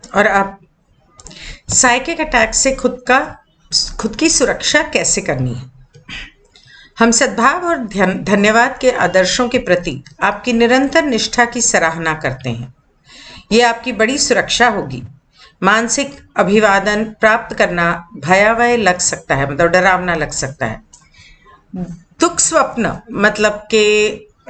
और अब psychic attack से खुद की सुरक्षा कैसे करनी है। हम सद्भाव और धन्यवाद के आदर्शों के प्रति आपकी निरंतर निष्ठा की सराहना करते हैं। ये आपकी बड़ी सुरक्षा होगी। मानसिक अभिवादन प्राप्त करना भयावह लग सकता है, मतलब डरावना लग सकता है। दुख स्वप्न मतलब के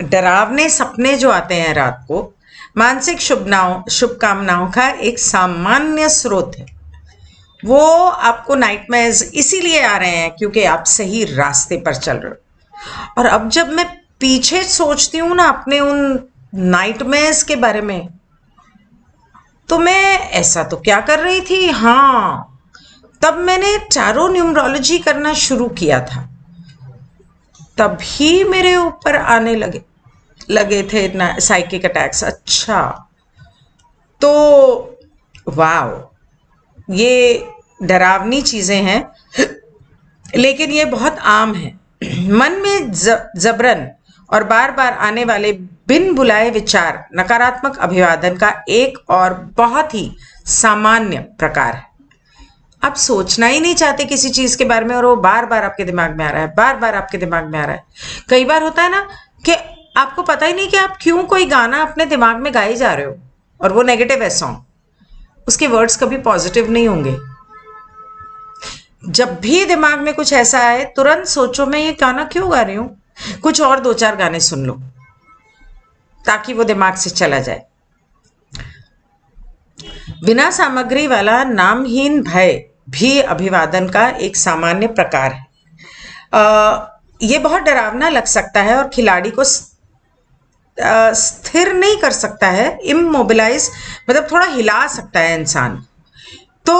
डरावने सपने जो आते हैं रात को, मानसिक शुभकामनाओं का एक सामान्य स्रोत है। वो आपको नाइटमेयर्स इसीलिए आ रहे हैं क्योंकि आप सही रास्ते पर चल रहे हो। और अब जब मैं पीछे सोचती हूँ ना अपने उन नाइटमेयर्स के बारे में, तो मैं ऐसा तो क्या कर रही थी, हाँ, तब मैंने टैरो न्यूमरोलॉजी करना शुरू किया था। तभी मेरे ऊपर आने लगे थे साइकिक अटैक्स। अच्छा, तो वाह, ये डरावनी चीजें हैं, लेकिन ये बहुत आम है। मन में जबरन और बार बार आने वाले बिन बुलाए विचार नकारात्मक अभिवादन का एक और बहुत ही सामान्य प्रकार है। आप सोचना ही नहीं चाहते किसी चीज के बारे में और वो बार बार आपके दिमाग में आ रहा है, बार बार आपके दिमाग में आ रहा है। कई बार होता है ना कि आपको पता ही नहीं कि आप क्यों कोई गाना अपने दिमाग में गाए जा रहे हो, और वो नेगेटिव है सॉन्ग, उसके वर्ड्स कभी पॉजिटिव नहीं होंगे। जब भी दिमाग में कुछ ऐसा आए, तुरंत सोचो मैं ये गाना क्यों गा रही हूं, कुछ और 2-4 गाने सुन लो ताकि वो दिमाग से चला जाए। बिना सामग्री वाला नामहीन भय भी अभिवादन का एक सामान्य प्रकार है। ये बहुत डरावना लग सकता है और खिलाड़ी को स्थिर नहीं कर सकता है, इमोबिलाइज मतलब थोड़ा हिला सकता है इंसान। तो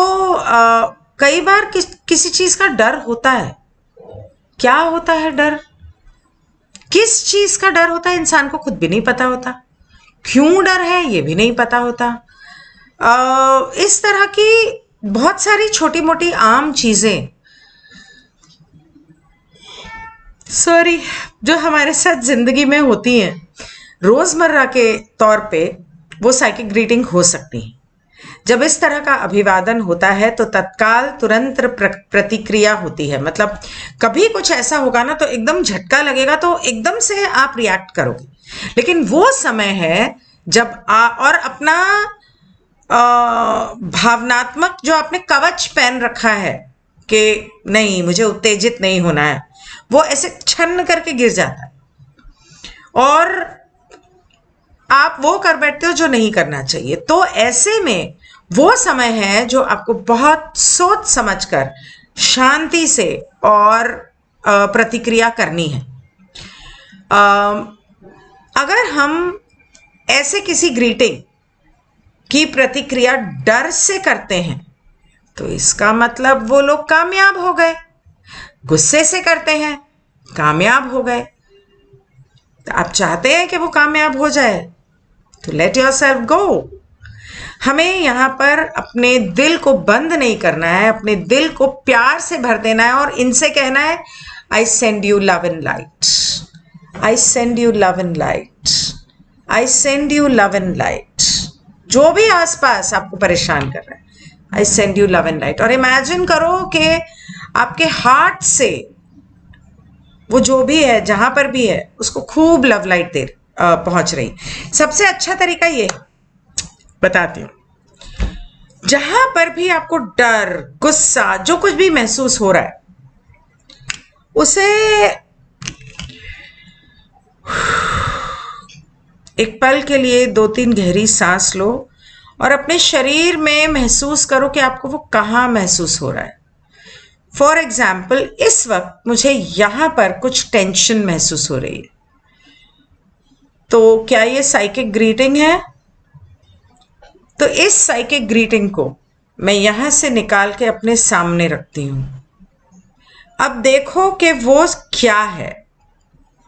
कई बार किसी चीज का डर होता है। क्या होता है डर, किस चीज का डर होता है, इंसान को खुद भी नहीं पता होता। क्यों डर है ये भी नहीं पता होता। इस तरह की बहुत सारी छोटी मोटी आम चीजें जो हमारे साथ जिंदगी में होती हैं रोजमर्रा के तौर पे, वो साइकिक ग्रीटिंग हो सकती है। जब इस तरह का अभिवादन होता है तो तत्काल तुरंत प्रतिक्रिया होती है। मतलब कभी कुछ ऐसा होगा ना तो एकदम झटका लगेगा, तो एकदम से आप रिएक्ट करोगे। लेकिन वो समय है जब और अपना भावनात्मक जो आपने कवच पहन रखा है कि नहीं मुझे उत्तेजित नहीं होना है, वो ऐसे छन्न करके गिर जाता है और आप वो कर बैठते हो जो नहीं करना चाहिए। तो ऐसे में वो समय है जो आपको बहुत सोच समझकर शांति से और प्रतिक्रिया करनी है। अगर हम ऐसे किसी ग्रीटिंग की प्रतिक्रिया डर से करते हैं तो इसका मतलब वो लोग कामयाब हो गए। गुस्से से करते हैं, कामयाब हो गए। तो आप चाहते हैं कि वो कामयाब हो जाए, तो लेट योरसेल्फ गो। हमें यहाँ पर अपने दिल को बंद नहीं करना है, अपने दिल को प्यार से भर देना है और इनसे कहना है I send you love and light, I send you love and light, I send you love and light. जो भी आसपास आपको परेशान कर रहा है, I send you love and light. और इमेजिन करो कि आपके हार्ट से वो जो भी है जहां पर भी है उसको खूब लव लाइट पहुंच रही। सबसे अच्छा तरीका ये बताती हूँ, जहां पर भी आपको डर, गुस्सा, जो कुछ भी महसूस हो रहा है, उसे एक पल के लिए 2-3 गहरी सांस लो और अपने शरीर में महसूस करो कि आपको वो कहाँ महसूस हो रहा है। फॉर एग्जाम्पल, इस वक्त मुझे यहां पर कुछ टेंशन महसूस हो रही है, तो क्या ये साइकिक ग्रीटिंग है? तो इस साइकिक ग्रीटिंग को मैं यहां से निकाल के अपने सामने रखती हूं। अब देखो कि वो क्या है,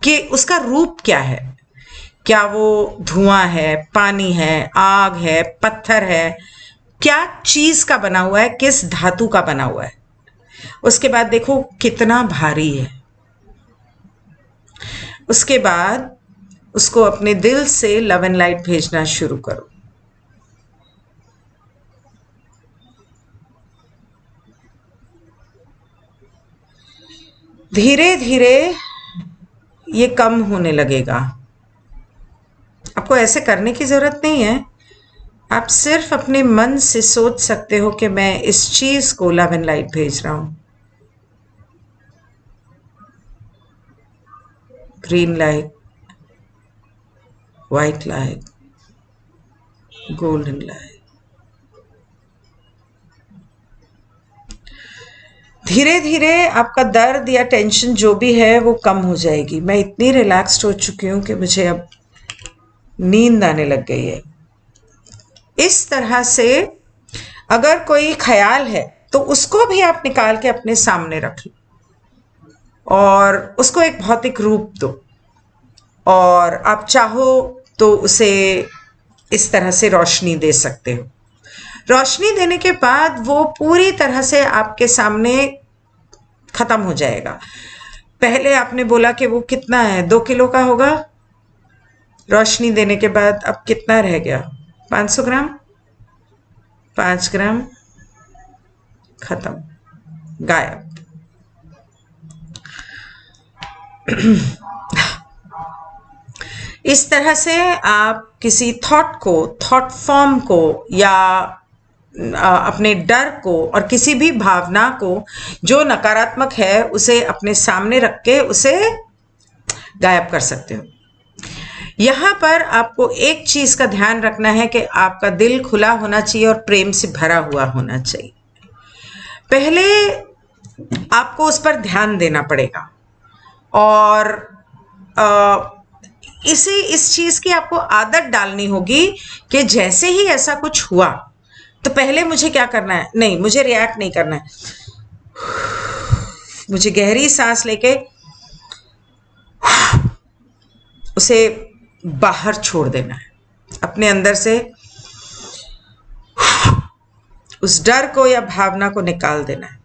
कि उसका रूप क्या है। क्या वो धुआं है, पानी है, आग है, पत्थर है, क्या चीज का बना हुआ है, किस धातु का बना हुआ है। उसके बाद देखो कितना भारी है। उसके बाद उसको अपने दिल से लव एंड लाइट भेजना शुरू करो। धीरे धीरे ये कम होने लगेगा। आपको ऐसे करने की जरूरत नहीं है, आप सिर्फ अपने मन से सोच सकते हो कि मैं इस चीज को लव एंड लाइट भेज रहा हूं। Green light, white light, golden light. धीरे धीरे आपका दर्द या टेंशन जो भी है वो कम हो जाएगी। मैं इतनी रिलैक्स्ड हो चुकी हूं कि मुझे अब नींद आने लग गई है। इस तरह से अगर कोई ख्याल है तो उसको भी आप निकाल के अपने सामने रख लो और उसको एक भौतिक रूप दो, और आप चाहो तो उसे इस तरह से रोशनी दे सकते हो। रोशनी देने के बाद वो पूरी तरह से आपके सामने खत्म हो जाएगा। पहले आपने बोला कि वो कितना है, 2 किलो का होगा। रोशनी देने के बाद अब कितना रह गया, 500 ग्राम, 5 ग्राम, खत्म, गायब। इस तरह से आप किसी थॉट फॉर्म को या अपने डर को और किसी भी भावना को जो नकारात्मक है उसे अपने सामने रख के उसे गायब कर सकते हो। यहां पर आपको एक चीज का ध्यान रखना है कि आपका दिल खुला होना चाहिए और प्रेम से भरा हुआ होना चाहिए। पहले आपको उस पर ध्यान देना पड़ेगा और इस चीज की आपको आदत डालनी होगी कि जैसे ही ऐसा कुछ हुआ तो पहले मुझे क्या करना है, नहीं, मुझे रिएक्ट नहीं करना है, मुझे गहरी सांस लेके उसे बाहर छोड़ देना है, अपने अंदर से उस डर को या भावना को निकाल देना है।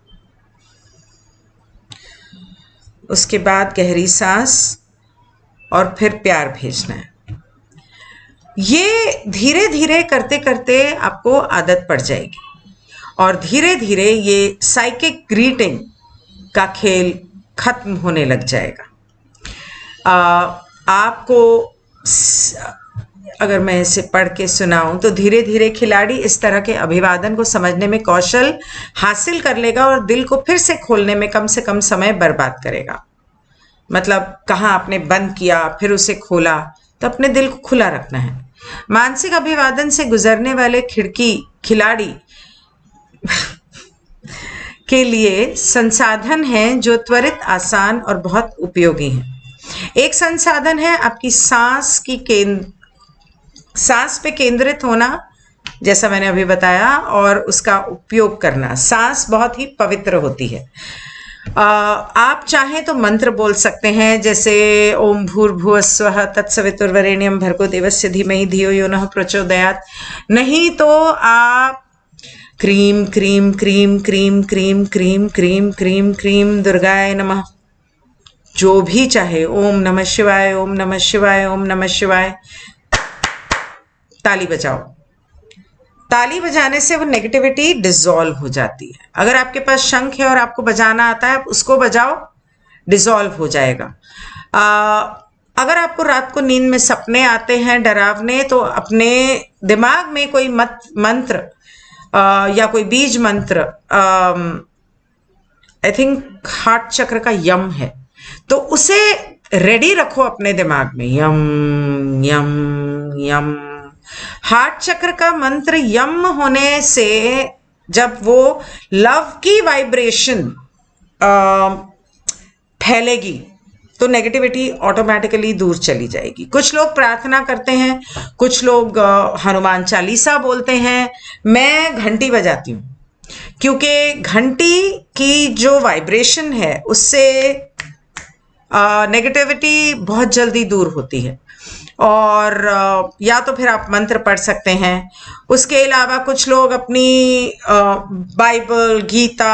उसके बाद गहरी सांस और फिर प्यार भेजना है। ये धीरे धीरे करते करते आपको आदत पड़ जाएगी और धीरे धीरे ये साइकिक ग्रीटिंग का खेल खत्म होने लग जाएगा। आपको अगर मैं इसे पढ़ के सुनाऊं तो धीरे धीरे खिलाड़ी इस तरह के अभिवादन को समझने में कौशल हासिल कर लेगा और दिल को फिर से खोलने में कम से कम समय बर्बाद करेगा। मतलब कहाँ आपने बंद किया फिर उसे खोला, तो अपने दिल को खुला रखना है। मानसिक अभिवादन से गुजरने वाले खिलाड़ी के लिए संसाधन हैं जो त्वरित, आसान और बहुत उपयोगी हैं। एक संसाधन है आपकी सांस पे केंद्रित होना, जैसा मैंने अभी बताया, और उसका उपयोग करना। सांस बहुत ही पवित्र होती है। आप चाहें तो मंत्र बोल सकते हैं, जैसे ओम भूर्भुवस्वः तत्सवितुर्वरेण्यं भर्गो देवस्य धीमहि धियो यो नः प्रचोदयात्। नहीं तो आप क्रीम क्रीम क्रीम क्रीम क्रीम क्रीम क्रीम क्रीम क्रीम दुर्गाय नमः, जो भी चाहे, ओम नमः शिवाय, ओम नमः शिवाय, ओम नमः शिवाय। ताली बजाओ। ताली बजाने से वो नेगेटिविटी डिसॉल्व हो जाती है। अगर आपके पास शंख है और आपको बजाना आता है, आप उसको बजाओ, डिसॉल्व हो जाएगा। अगर आपको रात को नींद में सपने आते हैं डरावने, तो अपने दिमाग में कोई मंत्र या कोई बीज मंत्र, आई थिंक हार्ट चक्र का यम है, तो उसे रेडी रखो अपने दिमाग में। यम यम यम। हार्ट चक्र का मंत्र यम होने से जब वो लव की वाइब्रेशन फैलेगी तो नेगेटिविटी ऑटोमेटिकली दूर चली जाएगी। कुछ लोग प्रार्थना करते हैं, कुछ लोग हनुमान चालीसा बोलते हैं। मैं घंटी बजाती हूँ, क्योंकि घंटी की जो वाइब्रेशन है उससे नेगेटिविटी बहुत जल्दी दूर होती है। और या तो फिर आप मंत्र पढ़ सकते हैं। उसके अलावा कुछ लोग अपनी बाइबल, गीता,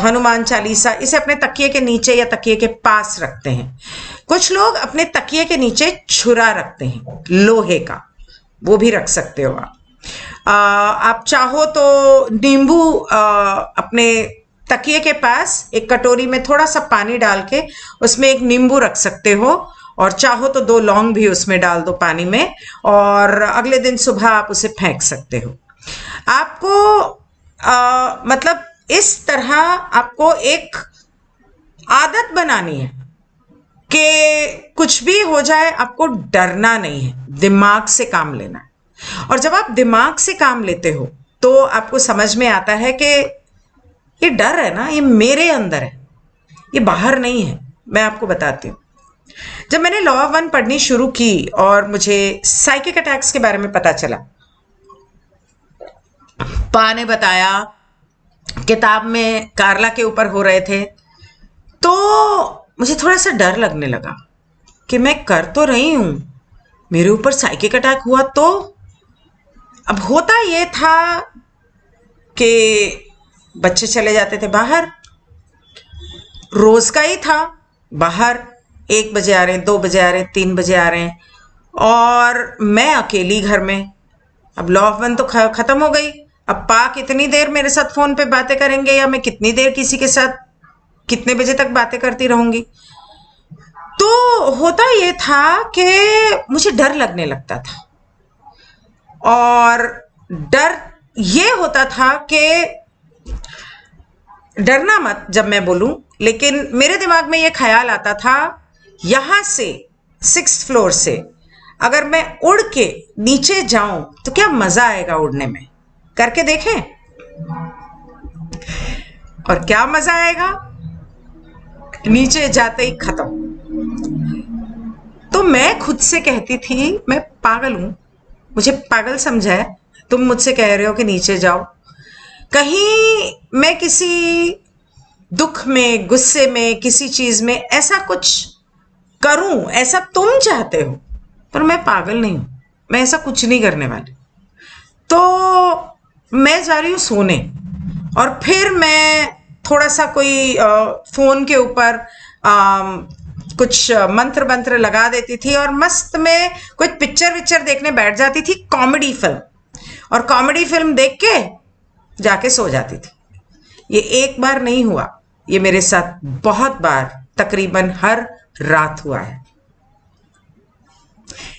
हनुमान चालीसा, इसे अपने तकिए के नीचे या तकिए के पास रखते हैं। कुछ लोग अपने तकिए के नीचे छुरा रखते हैं लोहे का, वो भी रख सकते हो आप चाहो तो नींबू अपने तकिए के पास एक कटोरी में थोड़ा सा पानी डाल के उसमें एक नींबू रख सकते हो, और चाहो तो 2 लौंग भी उसमें डाल दो पानी में, और अगले दिन सुबह आप उसे फेंक सकते हो। आपको मतलब इस तरह आपको एक आदत बनानी है कि कुछ भी हो जाए आपको डरना नहीं है, दिमाग से काम लेना है। और जब आप दिमाग से काम लेते हो तो आपको समझ में आता है कि ये डर है ना, ये मेरे अंदर है, ये बाहर नहीं है। मैं आपको बताती हूँ, जब मैंने लॉ ऑफ वन पढ़नी शुरू की और मुझे साइकिक अटैक्स के बारे में पता चला, पा ने बताया, किताब में कार्ला के ऊपर हो रहे थे, तो मुझे थोड़ा सा डर लगने लगा कि मैं कर तो रही हूं, मेरे ऊपर साइकिक अटैक हुआ तो। अब होता ये था कि बच्चे चले जाते थे बाहर, रोज का ही था, बाहर 1 बजे आ रहे हैं, 2 बजे आ रहे हैं, 3 बजे आ रहे हैं, और मैं अकेली घर में। अब लॉ ऑफ वन तो खत्म हो गई। अब पा कितनी देर मेरे साथ फोन पे बातें करेंगे, या मैं कितनी देर किसी के साथ कितने बजे तक बातें करती रहूंगी। तो होता ये था कि मुझे डर लगने लगता था, और डर ये होता था कि डरना मत जब मैं बोलूं, लेकिन मेरे दिमाग में ये ख्याल आता था, यहां से 6th फ्लोर से अगर मैं उड़ के नीचे जाऊं तो क्या मजा आएगा उड़ने में, करके देखें। और क्या मजा आएगा, नीचे जाते ही खत्म। तो मैं खुद से कहती थी मैं पागल हूं, मुझे पागल समझा है, तुम मुझसे कह रहे हो कि नीचे जाओ। कहीं मैं किसी दुख में, गुस्से में, किसी चीज में ऐसा कुछ करूं, ऐसा तुम चाहते हो, पर मैं पागल नहीं हूं, मैं ऐसा कुछ नहीं करने वाली। तो मैं जा रही हूं सोने, और फिर मैं थोड़ा सा कोई फोन के ऊपर कुछ मंत्र मंत्र लगा देती थी, और मस्त में कोई पिक्चर विक्चर देखने बैठ जाती थी, कॉमेडी फिल्म, और कॉमेडी फिल्म देख के जाके सो जाती थी। ये एक बार नहीं हुआ, ये मेरे साथ बहुत बार, तकरीबन हर रात हुआ है।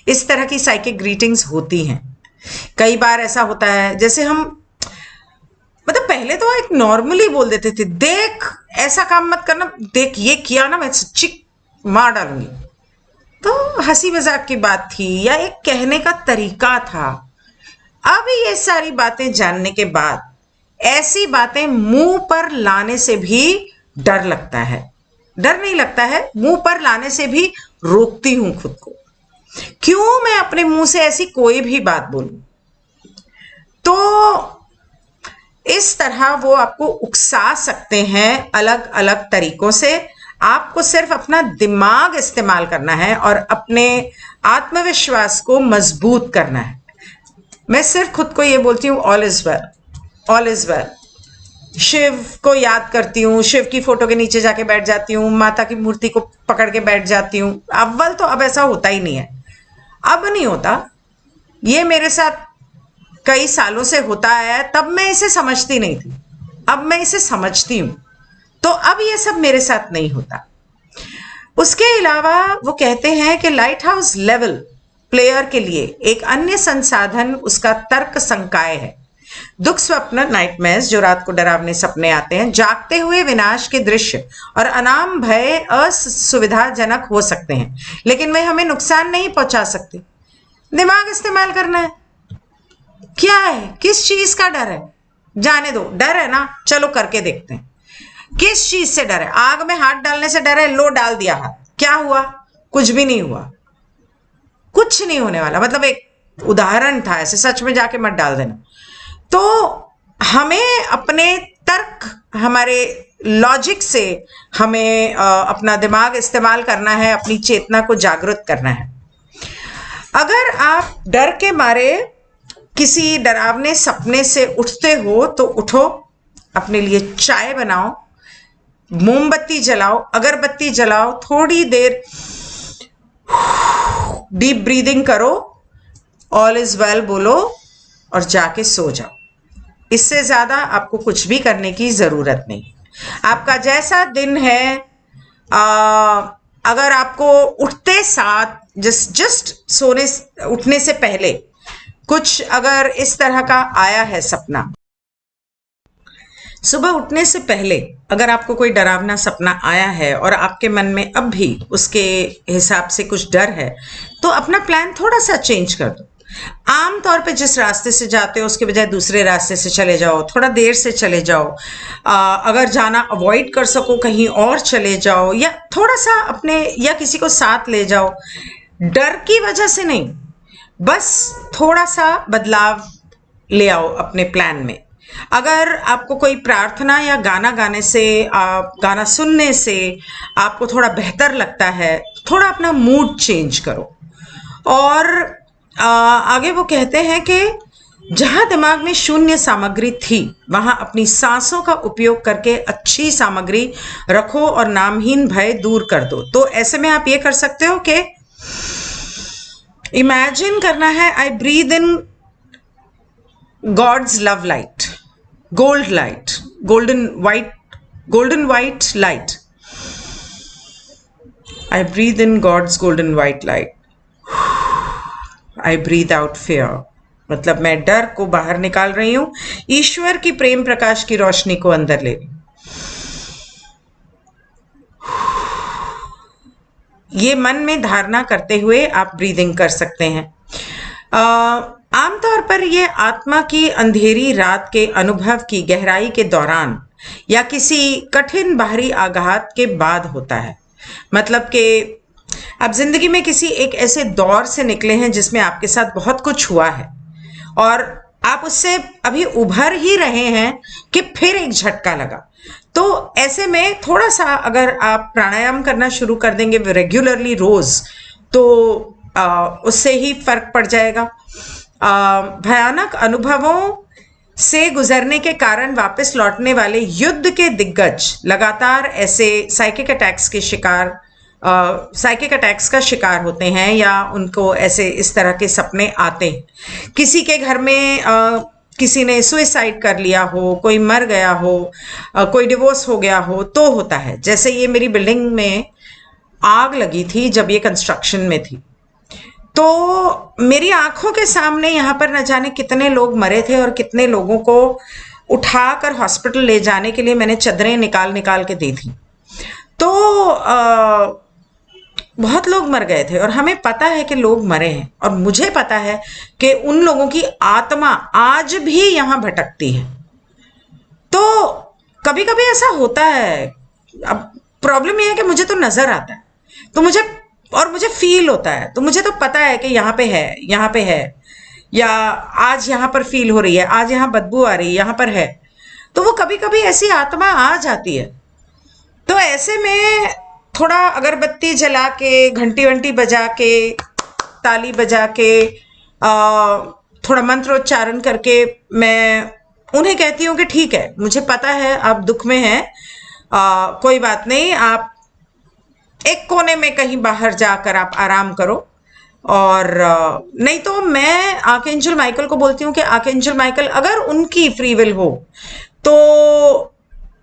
इस तरह की साइकिक ग्रीटिंग्स होती हैं। कई बार ऐसा होता है, जैसे हम मतलब पहले तो एक नॉर्मली बोल देते थे, देख ऐसा काम मत करना, देख ये किया ना मैं सच्ची मार डालूंगी, तो हंसी मजाक की बात थी, या एक कहने का तरीका था। अब ये सारी बातें जानने के बाद ऐसी बातें मुंह पर लाने से भी डर लगता है। डर नहीं लगता है, मुंह पर लाने से भी रोकती हूं खुद को। क्यों मैं अपने मुंह से ऐसी कोई भी बात बोलूं? तो इस तरह वो आपको उकसा सकते हैं अलग अलग तरीकों से। आपको सिर्फ अपना दिमाग इस्तेमाल करना है और अपने आत्मविश्वास को मजबूत करना है। मैं सिर्फ खुद को ये बोलती हूँ, all is well, all is well. Shiv को याद करती हूँ, शिव की फोटो के नीचे जाके बैठ जाती हूँ, माता की मूर्ति को पकड़ के बैठ जाती हूँ। अव्वल तो अब ऐसा होता ही नहीं है, अब नहीं होता। ये मेरे साथ कई सालों से होता है, तब मैं इसे समझती नहीं थी, अब मैं इसे समझती हूं, तो अब ये सब मेरे साथ नहीं होता। उसके अलावा वो कहते हैं कि लाइट हाउस लेवल प्लेयर के लिए एक अन्य संसाधन उसका तर्क संकाय है। दुख स्वप्न, नाइटमेयर्स, जो रात को डरावने सपने आते हैं, जागते हुए विनाश के दृश्य और अनाम भय असुविधाजनक हो सकते हैं, लेकिन वे हमें नुकसान नहीं पहुंचा सकते। दिमाग इस्तेमाल करना है। क्या है, किस चीज का डर है? जाने दो, डर है ना, चलो करके देखते हैं। किस चीज से डर है? आग में हाथ डालने से डर है, लो डाल दिया हाथ, क्या हुआ? कुछ भी नहीं हुआ, कुछ नहीं होने वाला। मतलब एक उदाहरण था, ऐसे सच में जाके मत डाल देना। तो हमें अपने तर्क, हमारे लॉजिक से हमें अपना दिमाग इस्तेमाल करना है, अपनी चेतना को जागृत करना है। अगर आप डर के मारे किसी डरावने सपने से उठते हो तो उठो, अपने लिए चाय बनाओ, मोमबत्ती जलाओ, अगरबत्ती जलाओ, थोड़ी देर डीप ब्रीदिंग करो, ऑल इज वेल बोलो और जाके सो जाओ। इससे ज्यादा आपको कुछ भी करने की जरूरत नहीं। आपका जैसा दिन है, अगर आपको उठते साथ जस्ट सोने उठने से पहले कुछ अगर इस तरह का आया है सपना, सुबह उठने से पहले अगर आपको कोई डरावना सपना आया है और आपके मन में अब भी उसके हिसाब से कुछ डर है, तो अपना प्लान थोड़ा सा चेंज कर दो। आम तौर पे जिस रास्ते से जाते हो उसके बजाय दूसरे रास्ते से चले जाओ, थोड़ा देर से चले जाओ। अगर जाना अवॉइड कर सको कहीं और चले जाओ, या थोड़ा सा अपने या किसी को साथ ले जाओ। डर की वजह से नहीं, बस थोड़ा सा बदलाव ले आओ अपने प्लान में। अगर आपको कोई प्रार्थना या गाना गाने से, गाना सुनने से आपको थोड़ा बेहतर लगता है, थोड़ा अपना मूड चेंज करो। और आगे वो कहते हैं कि जहां दिमाग में शून्य सामग्री थी वहां अपनी सांसों का उपयोग करके अच्छी सामग्री रखो और नामहीन भय दूर कर दो। तो ऐसे में आप ये कर सकते हो कि इमेजिन करना है, I breathe in God's love light, gold light, golden white light. I breathe in God's golden white light. I breathe out fear. मतलब मैं डर को बाहर निकाल रही हूं, ईश्वर की प्रेम प्रकाश की रोशनी को अंदर ले रही हूं। ये मन में धारणा करते हुए आप ब्रीदिंग कर सकते हैं। आमतौर पर यह आत्मा की अंधेरी रात के अनुभव की गहराई के दौरान या किसी कठिन बाहरी आघात के बाद होता है। मतलब कि आप जिंदगी में किसी एक ऐसे दौर से निकले हैं जिसमें आपके साथ बहुत कुछ हुआ है और आप उससे अभी उभर ही रहे हैं कि फिर एक झटका लगा। तो ऐसे में थोड़ा सा अगर आप प्राणायाम करना शुरू कर देंगे रेगुलरली रोज, तो उससे ही फर्क पड़ जाएगा। भयानक अनुभवों से गुजरने के कारण वापस लौटने वाले युद्ध के दिग्गज लगातार ऐसे साइकिक अटैक्स का शिकार होते हैं या उनको ऐसे इस तरह के सपने आते हैं। किसी के घर में किसी ने सुइसाइड कर लिया हो, कोई मर गया हो, कोई डिवोर्स हो गया हो, तो होता है। जैसे ये मेरी बिल्डिंग में आग लगी थी जब ये कंस्ट्रक्शन में थी, तो मेरी आंखों के सामने यहाँ पर न जाने कितने लोग मरे थे और कितने लोगों को उठाकर हॉस्पिटल ले जाने के लिए मैंने चादरें निकाल निकाल के दी थी। तो बहुत लोग मर गए थे और हमें पता है कि लोग मरे हैं, और मुझे पता है कि उन लोगों की आत्मा आज भी यहाँ भटकती है। तो कभी कभी ऐसा होता है। अब प्रॉब्लम यह है कि मुझे तो नजर आता है, तो मुझे फील होता है, तो मुझे तो पता है कि यहाँ पे है, या आज यहाँ पर फील हो रही है, आज यहाँ बदबू आ रही है, यहाँ पर है। तो वो कभी कभी ऐसी आत्मा आ जाती है। तो ऐसे में थोड़ा अगरबत्ती जला के, घंटी वंटी बजा के, ताली बजा के, थोड़ा मंत्रोच्चारण करके मैं उन्हें कहती हूँ कि ठीक है, मुझे पता है आप दुख में हैं, कोई बात नहीं, आप एक कोने में कहीं बाहर जाकर आप आराम करो। और नहीं तो मैं आर्कएंजल माइकल को बोलती हूँ कि आर्कएंजल माइकल, अगर उनकी फ्री विल हो तो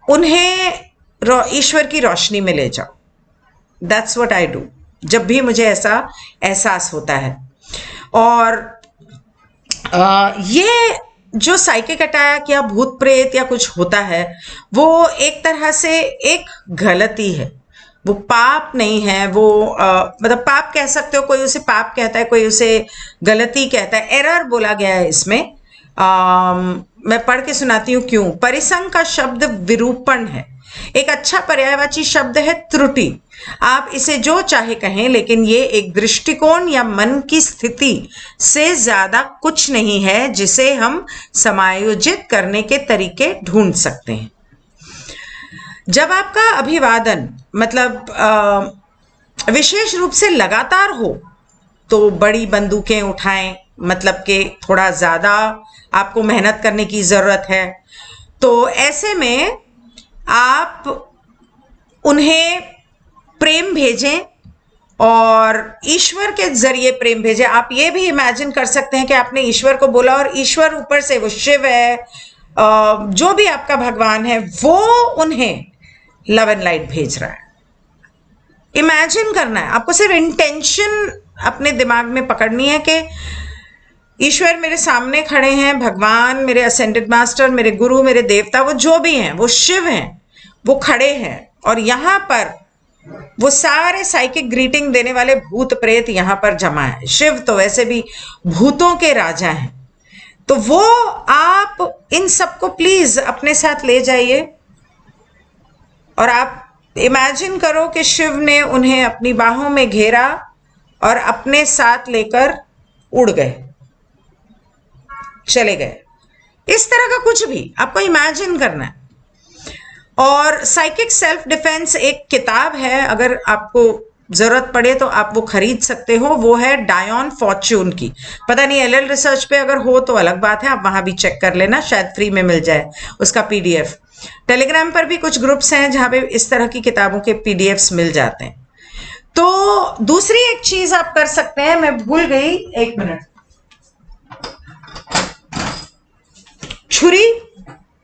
उन्हें ईश्वर की रोशनी में ले जाओ। दैट्स व्हाट आई डू जब भी मुझे ऐसा एहसास होता है। और ये जो साइकिक अटैक या भूत प्रेत या कुछ होता है, वो एक तरह से एक गलती है, वो पाप नहीं है। वो मतलब पाप कह सकते हो, कोई उसे पाप कहता है, कोई उसे गलती कहता है, एरर बोला गया है इसमें। मैं पढ़ के सुनाती हूँ क्यों। परिसंग का शब्द विरूपण है, एक अच्छा पर्यायवाची शब्द है त्रुटि। आप इसे जो चाहे कहें, लेकिन ये एक दृष्टिकोण या मन की स्थिति से ज्यादा कुछ नहीं है जिसे हम समायोजित करने के तरीके ढूंढ सकते हैं। जब आपका अभिवादन मतलब विशेष रूप से लगातार हो तो बड़ी बंदूकें उठाएं, मतलब कि थोड़ा ज्यादा आपको मेहनत करने की जरूरत है। तो ऐसे में आप उन्हें प्रेम भेजें और ईश्वर के जरिए प्रेम भेजें। आप ये भी इमेजिन कर सकते हैं कि आपने ईश्वर को बोला और ईश्वर ऊपर से, वो शिव है, जो भी आपका भगवान है वो उन्हें लव एंड लाइट भेज रहा है। इमेजिन करना है आपको, सिर्फ इंटेंशन अपने दिमाग में पकड़नी है कि ईश्वर मेरे सामने खड़े हैं, भगवान, मेरे असेंडेड मास्टर, मेरे गुरु, मेरे देवता, वो जो भी हैं, वो शिव हैं, वो खड़े हैं और यहाँ पर वो सारे साइकिक ग्रीटिंग देने वाले भूत प्रेत यहाँ पर जमा है। शिव तो वैसे भी भूतों के राजा हैं, तो वो आप इन सबको प्लीज अपने साथ ले जाइए और आप इमेजिन करो कि शिव ने उन्हें अपनी बाहों में घेरा और अपने साथ लेकर उड़ गए, चले गए। इस तरह का कुछ भी आपको इमेजिन करना है। और साइकिक सेल्फ डिफेंस एक किताब है, अगर आपको जरूरत पड़े तो आप वो खरीद सकते हो, वो है डायन फॉर्च्यून की। पता नहीं एलएल रिसर्च पे अगर हो तो अलग बात है, आप वहां भी चेक कर लेना, शायद फ्री में मिल जाए उसका पीडीएफ। टेलीग्राम पर भी कुछ ग्रुप्स हैं जहां पे इस तरह की किताबों के पीडीएफ्स मिल जाते हैं। तो दूसरी एक चीज आप कर सकते हैं, मैं भूल गई, एक मिनट, छुरी।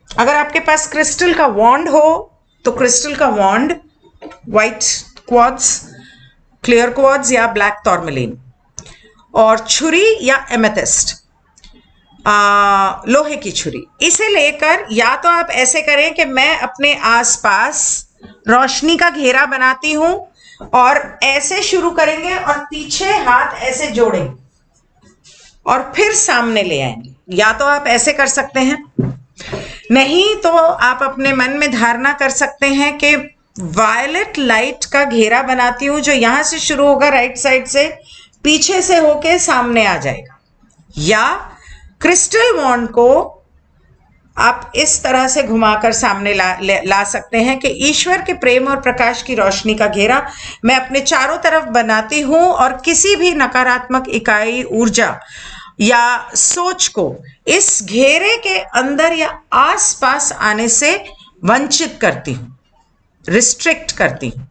अगर आपके पास क्रिस्टल का वॉन्ड हो तो क्रिस्टल का वॉन्ड, व्हाइट क्वार्ट्ज, क्लियर क्वार्ट्ज या ब्लैक टॉर्मेलिन, और छुरी या एमेथिस्ट, लोहे की छुरी, इसे लेकर या तो आप ऐसे करें कि मैं अपने आसपास रोशनी का घेरा बनाती हूं और ऐसे शुरू करेंगे और पीछे हाथ ऐसे जोड़ेंगे और फिर सामने ले आएंगे। या तो आप ऐसे कर सकते हैं, नहीं तो आप अपने मन में धारणा कर सकते हैं कि वायलेट लाइट का घेरा बनाती हूं जो यहां से शुरू होगा राइट साइड से, पीछे से होके सामने आ जाएगा। या क्रिस्टल वॉन्ड को आप इस तरह से घुमाकर सामने ला सकते हैं कि ईश्वर के प्रेम और प्रकाश की रोशनी का घेरा मैं अपने चारों तरफ बनाती हूं और किसी भी नकारात्मक इकाई, ऊर्जा या सोच को इस घेरे के अंदर या आसपास आने से वंचित करती हूं, रिस्ट्रिक्ट करती हूं।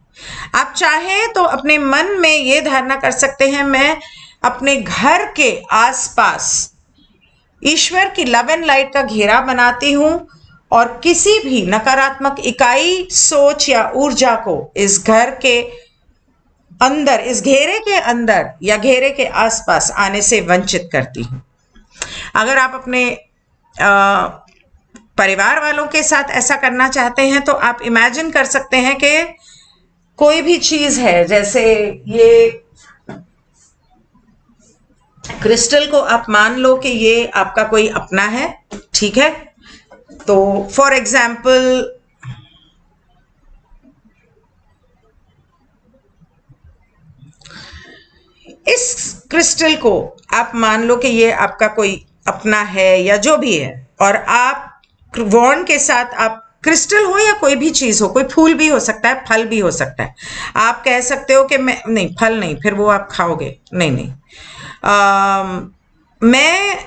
आप चाहें तो अपने मन में यह धारणा कर सकते हैं, मैं अपने घर के आसपास ईश्वर की लव एंड लाइट का घेरा बनाती हूं और किसी भी नकारात्मक इकाई, सोच या ऊर्जा को इस घर के अंदर, इस घेरे के अंदर या घेरे के आसपास आने से वंचित करती हूं। अगर आप अपने परिवार वालों के साथ ऐसा करना चाहते हैं तो आप इमेजिन कर सकते हैं कि कोई भी चीज है, जैसे ये क्रिस्टल को आप मान लो कि ये आपका कोई अपना है, ठीक है। तो फॉर एग्जाम्पल इस क्रिस्टल को आप मान लो कि ये आपका कोई अपना है या जो भी है, और आप वॉन्ड के साथ, आप क्रिस्टल हो या कोई भी चीज हो, कोई फूल भी हो सकता है, फल भी हो सकता है। आप कह सकते हो कि मैं, नहीं फल नहीं, फिर वो आप खाओगे, नहीं नहीं, मैं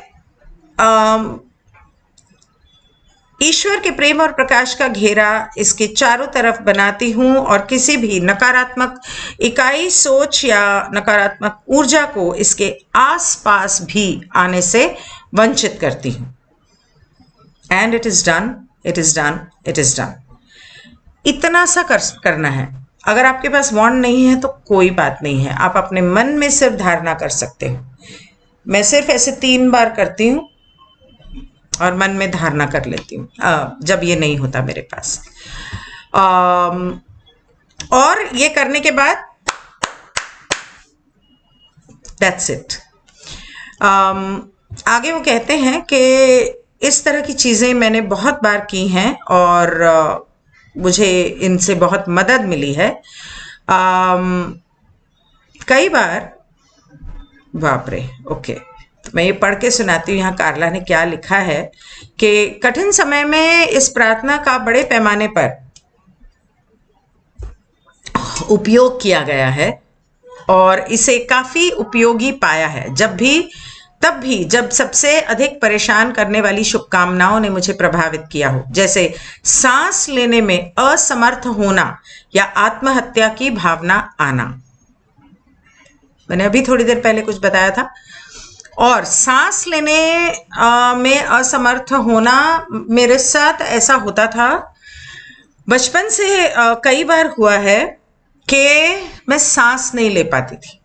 ईश्वर के प्रेम और प्रकाश का घेरा इसके चारों तरफ बनाती हूं और किसी भी नकारात्मक इकाई, सोच या नकारात्मक ऊर्जा को इसके आसपास भी आने से वंचित करती हूं। And it is done, it is done, it is done. इतना सा करना है। अगर आपके पास वॉन्ड नहीं है तो कोई बात नहीं है, आप अपने मन में सिर्फ धारणा कर सकते हो। मैं सिर्फ ऐसे 3 बार करती हूं और मन में धारणा कर लेती हूँ जब ये नहीं होता मेरे पास। और ये करने के बाद दैट्स इट। आगे वो कहते हैं कि इस तरह की चीज़ें मैंने बहुत बार की हैं और मुझे इनसे बहुत मदद मिली है। कई बार, बाप रे, ओके, मैं ये पढ़ के सुनाती हूँ। यहाँ कार्ला ने क्या लिखा है कि कठिन समय में इस प्रार्थना का बड़े पैमाने पर उपयोग किया गया है और इसे काफी उपयोगी पाया है। तब भी जब सबसे अधिक परेशान करने वाली शुभकामनाओं ने मुझे प्रभावित किया हो, जैसे सांस लेने में असमर्थ होना या आत्महत्या की भावना आना। मैंने अभी थोड़ी देर पहले कुछ बताया था। और सांस लेने में असमर्थ होना, मेरे साथ ऐसा होता था बचपन से, कई बार हुआ है कि मैं सांस नहीं ले पाती थी।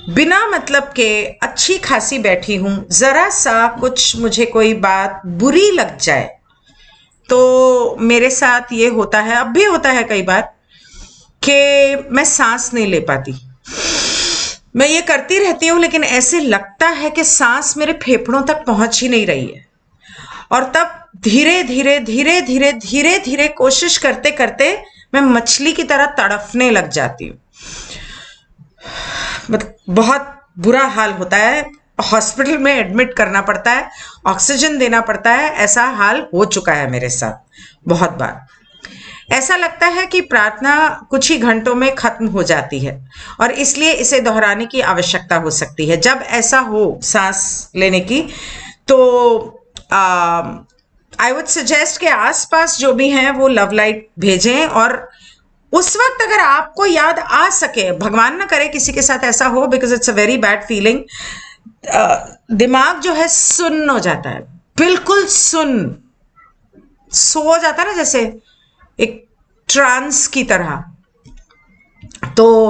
बिना मतलब के अच्छी खासी बैठी हूं, जरा सा कुछ मुझे कोई बात बुरी लग जाए तो मेरे साथ ये होता है, अब भी होता है कई बार, कि मैं सांस नहीं ले पाती। मैं ये करती रहती हूँ लेकिन ऐसे लगता है कि सांस मेरे फेफड़ों तक पहुंच ही नहीं रही है। और तब धीरे धीरे धीरे धीरे धीरे धीरे कोशिश करते करते मैं मछली की तरह तड़फने लग जाती हूँ। मतलब बहुत बुरा हाल होता है, हॉस्पिटल में एडमिट करना पड़ता है, ऑक्सीजन देना पड़ता है। ऐसा हाल हो चुका है मेरे साथ बहुत बार। ऐसा लगता है कि प्रार्थना कुछ ही घंटों में खत्म हो जाती है और इसलिए इसे दोहराने की आवश्यकता हो सकती है। जब ऐसा हो सांस लेने की तो आई वुड सजेस्ट कि आसपास जो भी हैं वो लव लाइट भेजें। और उस वक्त अगर आपको याद आ सके, भगवान ना करे किसी के साथ ऐसा हो, because it's a very bad feeling, दिमाग जो है सुन्न हो जाता है, बिल्कुल सुन्न, सो जाता है ना, जैसे एक ट्रांस की तरह। तो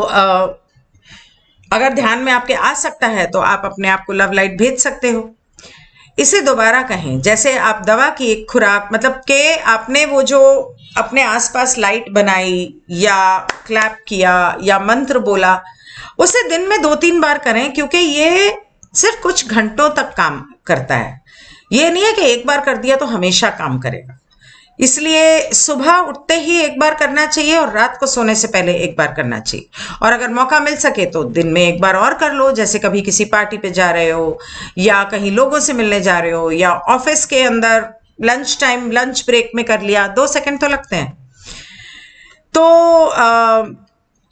अगर ध्यान में आपके आ सकता है तो आप अपने आप को लव लाइट भेज सकते हो। इसे दोबारा कहें, जैसे आप दवा की एक खुराक, मतलब कि आपने वो जो अपने आसपास लाइट बनाई या क्लैप किया या मंत्र बोला, उसे दिन में 2-3 बार करें, क्योंकि ये सिर्फ कुछ घंटों तक काम करता है। ये नहीं है कि एक बार कर दिया तो हमेशा काम करेगा। इसलिए सुबह उठते ही एक बार करना चाहिए और रात को सोने से पहले एक बार करना चाहिए। और अगर मौका मिल सके तो दिन में एक बार और कर लो, जैसे कभी किसी पार्टी पे जा रहे हो या कहीं लोगों से मिलने जा रहे हो या ऑफिस के अंदर लंच टाइम, लंच ब्रेक में कर लिया, 2 सेकंड तो लगते हैं। तो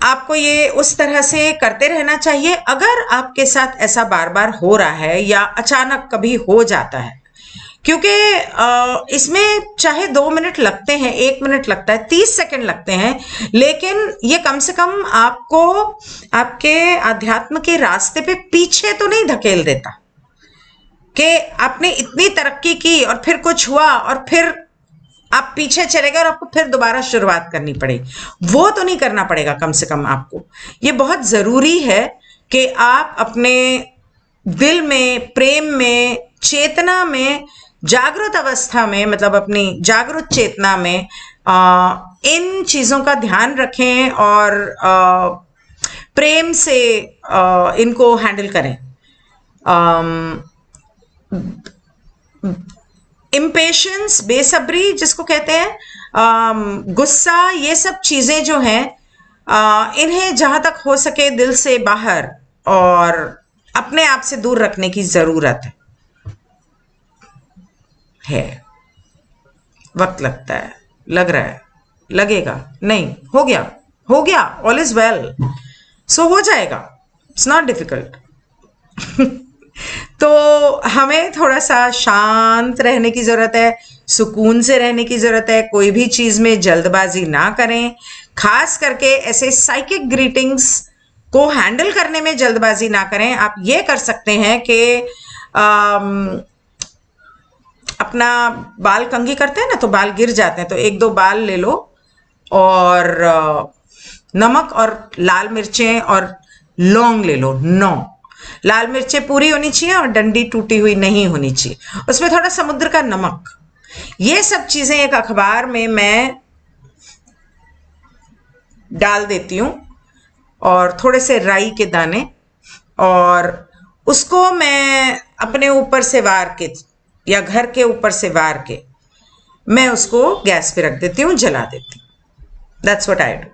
आपको ये उस तरह से करते रहना चाहिए। अगर आपके साथ ऐसा बार बार हो रहा है या अचानक कभी हो जाता है, क्योंकि इसमें चाहे 2 मिनट लगते हैं, 1 मिनट लगता है, 30 सेकंड लगते हैं, लेकिन ये कम से कम आपको आपके अध्यात्म के रास्ते पे पीछे तो नहीं धकेल देता कि आपने इतनी तरक्की की और फिर कुछ हुआ और फिर आप पीछे चले गए और आपको फिर दोबारा शुरुआत करनी पड़ेगी। वो तो नहीं करना पड़ेगा। कम से कम आपको ये बहुत जरूरी है कि आप अपने दिल में, प्रेम में, चेतना में, जागृत अवस्था में, मतलब अपनी जागृत चेतना में इन चीजों का ध्यान रखें और प्रेम से इनको हैंडल करें। इम्पेशंस, बेसब्री जिसको कहते हैं, गुस्सा, ये सब चीजें जो हैं, इन्हें जहां तक हो सके दिल से बाहर और अपने आप से दूर रखने की जरूरत है। वक्त लगता है, लग रहा है, लगेगा नहीं, हो गया, हो गया, ऑल इज वेल, सो हो जाएगा, इट्स नॉट डिफिकल्ट। तो हमें थोड़ा सा शांत रहने की जरूरत है, सुकून से रहने की जरूरत है। कोई भी चीज में जल्दबाजी ना करें, खास करके ऐसे साइकिक ग्रीटिंग्स को हैंडल करने में जल्दबाजी ना करें। आप ये कर सकते हैं कि अपना बाल कंघी करते हैं ना, तो बाल गिर जाते हैं, तो 1-2 बाल ले लो और नमक और लाल मिर्चें और लौंग ले लो, 9 लाल मिर्चें पूरी होनी चाहिए और डंडी टूटी हुई नहीं होनी चाहिए, उसमें थोड़ा समुद्र का नमक, ये सब चीजें एक अखबार में मैं डाल देती हूँ और थोड़े से राई के दाने, और उसको मैं अपने ऊपर से वार के या घर के ऊपर से वार के मैं उसको गैस पे रख देती हूँ, जला देती हूँ। That's what I do.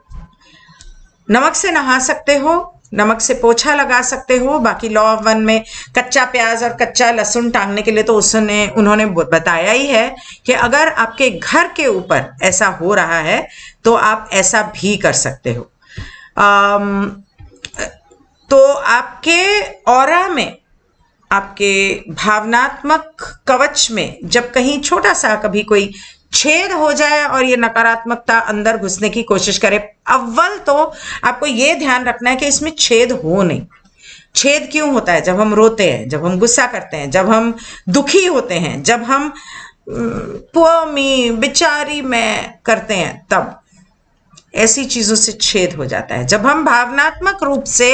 नमक से नहा सकते हो, नमक से पोछा लगा सकते हो। बाकी लॉ ऑफ 1 में कच्चा प्याज और कच्चा लहसुन टांगने के लिए तो उन्होंने बताया ही है कि अगर आपके घर के ऊपर ऐसा हो रहा है तो आप ऐसा भी कर सकते हो। तो आपके ऑरा में, आपके भावनात्मक कवच में जब कहीं छोटा सा कभी कोई छेद हो जाए और ये नकारात्मकता अंदर घुसने की कोशिश करे, अव्वल तो आपको ये ध्यान रखना है कि इसमें छेद हो नहीं। छेद क्यों होता है? जब हम रोते हैं, जब हम गुस्सा करते हैं, जब हम दुखी होते हैं, जब हम पुअर मी, बेचारी मैं करते हैं, तब ऐसी चीजों से छेद हो जाता है। जब हम भावनात्मक रूप से,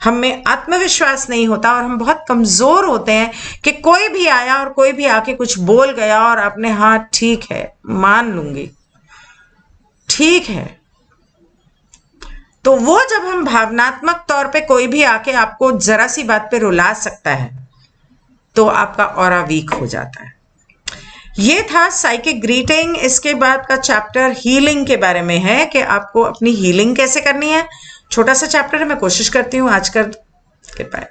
हमें आत्मविश्वास नहीं होता और हम बहुत कमजोर होते हैं कि कोई भी आया और कोई भी आके कुछ बोल गया और अपने हाँ ठीक है, मान लूंगी, ठीक है, तो वो जब हम भावनात्मक तौर पे कोई भी आके आपको जरा सी बात पे रुला सकता है तो आपका ऑरा वीक हो जाता है। ये था साइकिक ग्रीटिंग। इसके बाद का चैप्टर हीलिंग के बारे में है कि आपको अपनी हीलिंग कैसे करनी है। छोटा सा चैप्टर है, मैं कोशिश करती हूँ आज कर के पाए।